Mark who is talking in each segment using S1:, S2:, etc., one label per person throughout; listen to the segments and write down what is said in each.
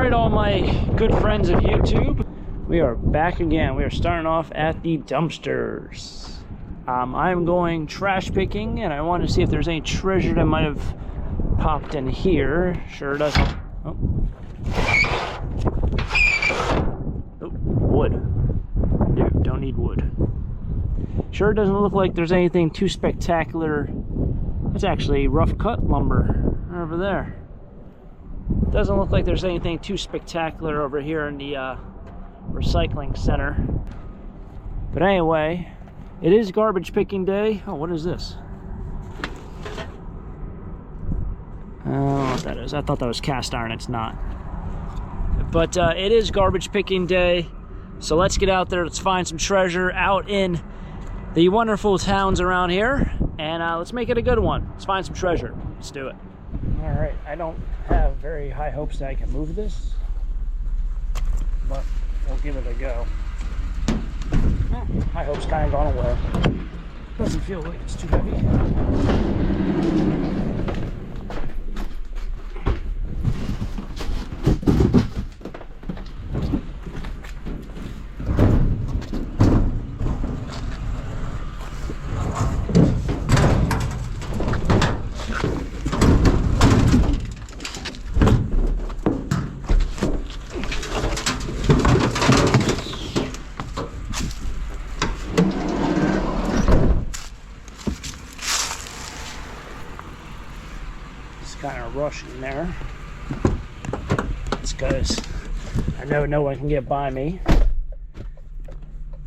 S1: Alright, all my good friends of YouTube, we are back again. We are starting off at the dumpsters. I'm going trash picking, and I wanted to see if there's any treasure that might have popped in here. Sure doesn't. Oh, wood. Dude, don't need wood. Sure doesn't look like there's anything too spectacular. It's actually rough cut lumber over there. Doesn't look like there's anything too spectacular over here in the recycling center. But anyway, it is garbage picking day. Oh, what is this? I don't know what that is. I thought that was cast iron. It's not. But it is garbage picking day. So let's get out there. Let's find some treasure out in the wonderful towns around here. And let's make it a good one. Let's find some treasure. Let's do it. All right, I don't have very high hopes that I can move this, but we'll give it a go. High hopes kind of gone away. Doesn't feel like it's too heavy. Kind of rushing there. It's because I know no one can get by me,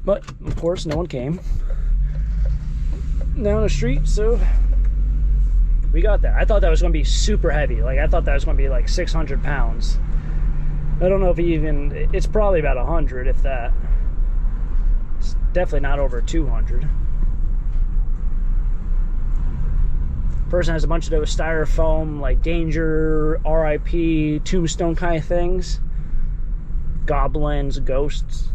S1: but of course no one came down the street, so we got that. I thought that was going to be super heavy. Like, I thought that was going to be like 600 pounds. I don't know if it's probably about 100, if that. It's definitely not over 200. Person has a bunch of those styrofoam, like Danger, RIP, Tombstone kind of things. Goblins, ghosts.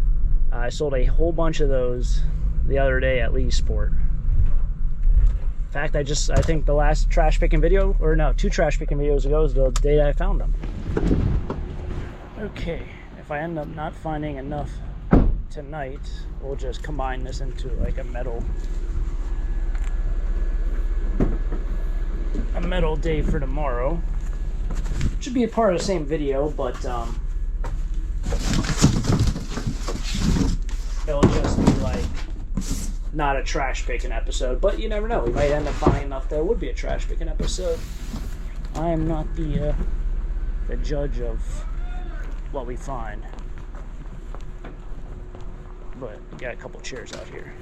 S1: I sold a whole bunch of those the other day at Lee Sport. In fact, I think the last trash picking video, or no, 2 trash picking videos ago is the day I found them. Okay, if I end up not finding enough tonight, we'll just combine this into like a metal day for tomorrow. Should be a part of the same video, but it'll just be like not a trash picking episode, but you never know, we might end up finding enough that it would be a trash picking episode. I am not the judge of what we find, but we got a couple chairs out here.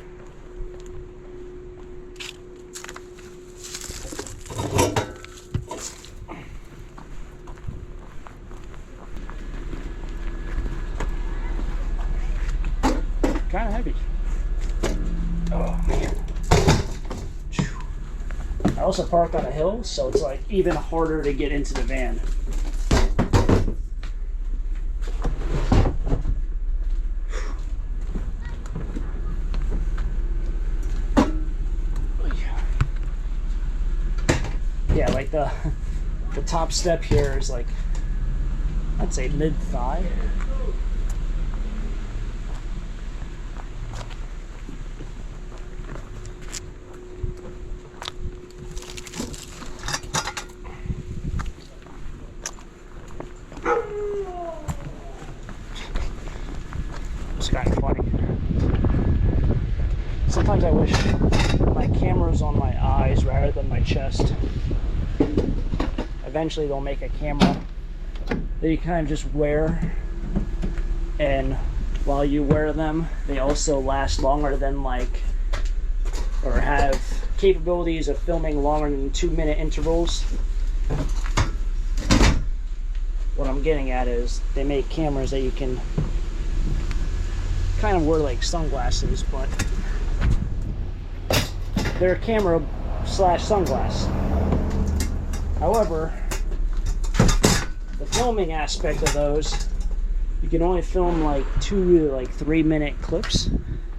S1: Kind of heavy. Oh man. I also parked on a hill, so it's like even harder to get into the van. Yeah, like the top step here is like, I'd say mid-thigh. It's kind of funny. Sometimes I wish my camera's on my eyes rather than my chest. Eventually they'll make a camera that you kind of just wear, and while you wear them, they also last longer than like, or have capabilities of filming longer than 2-minute intervals. What I'm getting at is they make cameras that you can kind of wear like sunglasses, but they're a camera slash sunglass. However, the filming aspect of those, you can only film like 2 to 3 minute clips,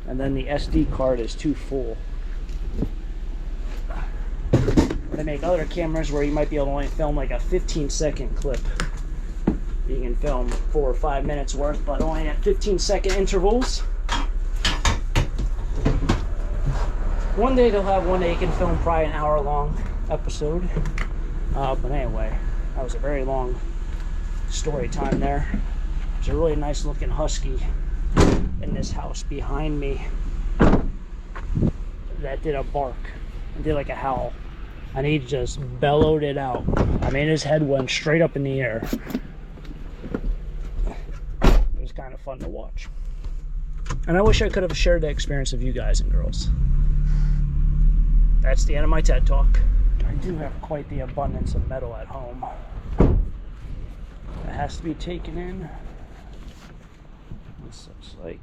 S1: and then the SD card is too full. They make other cameras where you might be able to only film like a 15-second clip. You can can film 4 or 5 minutes worth, but only at 15-second intervals. One day they'll have one day you can film probably an hour-long episode. But anyway, that was a very long story time there. There's a really nice looking husky in this house behind me that did a bark and did like a howl, and he just bellowed it out. I mean, his head went straight up in the air. It was kind of fun to watch, and I wish I could have shared the experience with you guys and girls. That's the end of my TED Talk. I do have quite the abundance of metal at home. It has to be taken in. This looks like...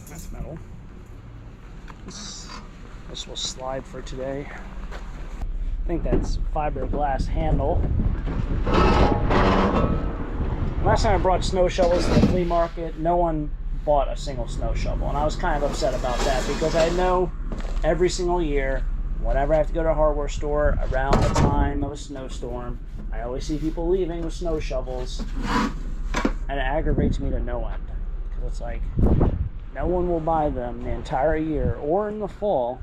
S1: that's metal. This will slide for today. I think that's fiberglass handle. Last time I brought snow shovels to the flea market, no one bought a single snow shovel, and I was kind of upset about that because I know every single year whenever I have to go to a hardware store around the time of a snowstorm, I always see people leaving with snow shovels, and it aggravates me to no end because it's like no one will buy them the entire year or in the fall,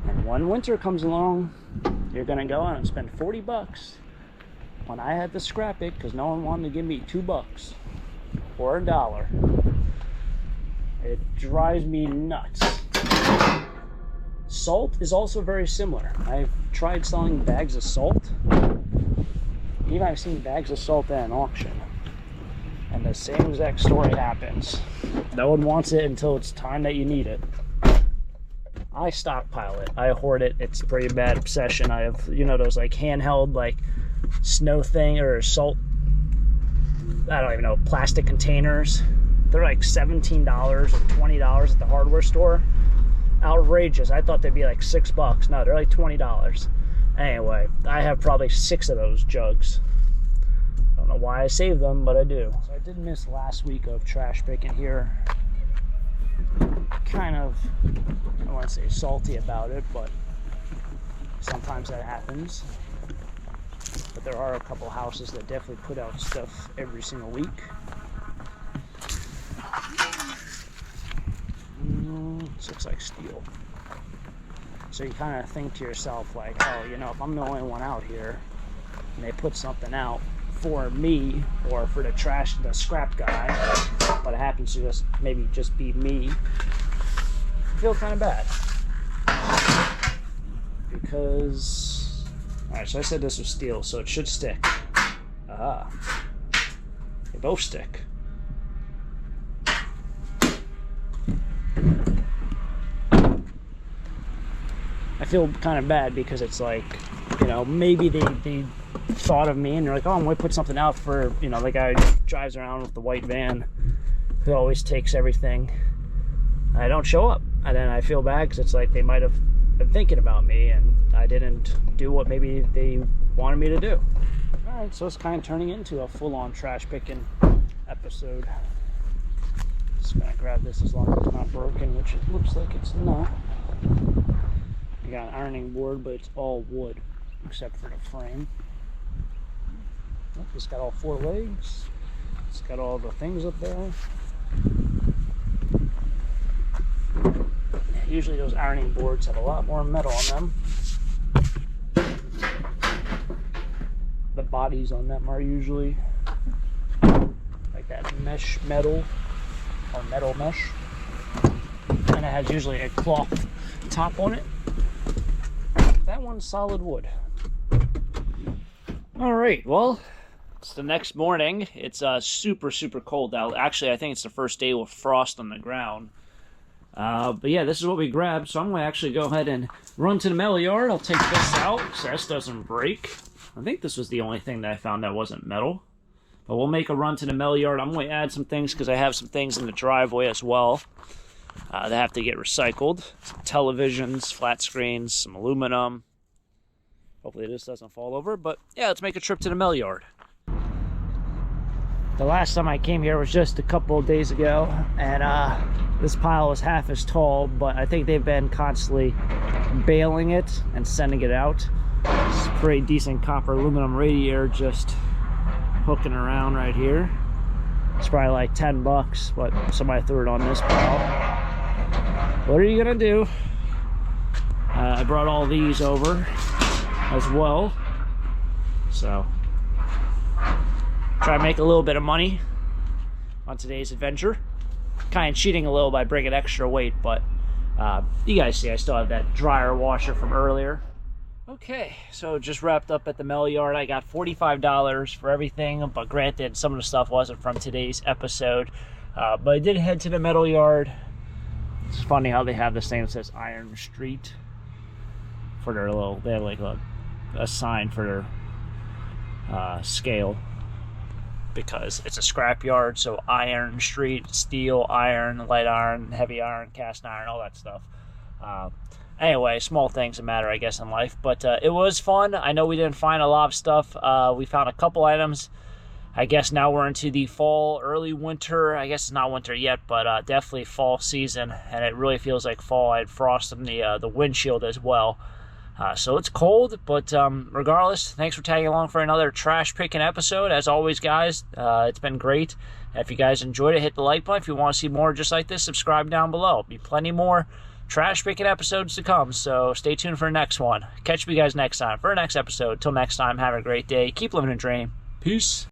S1: and when winter comes along you're gonna go out and spend 40 bucks when I had to scrap it because no one wanted to give me $2 or $1. It drives me nuts. Salt is also very similar. I've tried selling bags of salt. Even I've seen bags of salt at an auction, and the same exact story happens. No one wants it until it's time that you need it. I stockpile it. I hoard it. It's a pretty bad obsession. I have, you know, those like handheld like snow thing or salt, I don't even know, plastic containers. They're like $17 or $20 at the hardware store. Outrageous. I thought they'd be like $6. No, they're like $20. Anyway, I have probably 6 of those jugs. I don't know why I saved them, but I do. So I did miss last week of trash picking here. Kind of, I don't want to say salty about it, but sometimes that happens. But there are a couple houses that definitely put out stuff every single week. This looks like steel. So you kind of think to yourself like, oh, you know, if I'm the only one out here and they put something out for me or for the scrap guy, but it happens to maybe just be me, I feel kind of bad. Because, alright, so I said this was steel, so it should stick. Ah. They both stick. I feel kind of bad because it's like, you know, maybe they thought of me and they're like, oh, I'm going to put something out for, you know, the guy who drives around with the white van who always takes everything. I don't show up. And then I feel bad because it's like they might have been thinking about me and I didn't do what maybe they wanted me to do. All right, so it's kind of turning into a full-on trash picking episode. Just going to grab this as long as it's not broken, which it looks like it's not. I got an ironing board, but it's all wood except for the frame. Oh, it's got all 4 legs. It's got all the things up there. Usually those ironing boards have a lot more metal on them. The bodies on them are usually like that mesh metal or metal mesh, and it has usually a cloth top on it. That one's solid wood. All right, well, it's the next morning. It's super cold out. Actually, I think it's the first day with frost on the ground. But yeah, this is what we grabbed. So I'm going to actually go ahead and run to the metal yard. I'll take this out so this doesn't break. I think this was the only thing that I found that wasn't metal. But we'll make a run to the metal yard. I'm going to add some things because I have some things in the driveway as well. They have to get recycled. Some televisions, flat screens, some aluminum. Hopefully this doesn't fall over. But yeah, let's make a trip to the mill yard. The last time I came here was just a couple of days ago. And this pile was half as tall. But I think they've been constantly baling it and sending it out. It's pretty decent copper aluminum radiator just hooking around right here. It's probably like 10 bucks, but somebody threw it on this pile. What are you gonna do? I brought all these over as well, so try to make a little bit of money on today's adventure. Kind of cheating a little by bringing extra weight, but you guys see I still have that dryer washer from earlier. Okay, so just wrapped up at the metal yard. I got $45 for everything, but granted, some of the stuff wasn't from today's episode. But I did head to the metal yard. It's funny how they have this thing that says Iron Street for their little, they have like a sign for their scale, because it's a scrap yard. So Iron Street, steel, iron, light iron, heavy iron, cast iron, all that stuff. Anyway, small things that matter, I guess, in life. But it was fun. I know we didn't find a lot of stuff. We found a couple items. I guess now we're into the fall, early winter. I guess it's not winter yet, but definitely fall season. And it really feels like fall. I had frost in the windshield as well. So it's cold, but regardless, thanks for tagging along for another trash picking episode. As always, guys, it's been great. If you guys enjoyed it, hit the like button. If you want to see more just like this, subscribe down below. There'll be plenty more trash picking episodes to come, so stay tuned for the next one. Catch you guys next time for the next episode. Till next time, have a great day. Keep living a dream. Peace.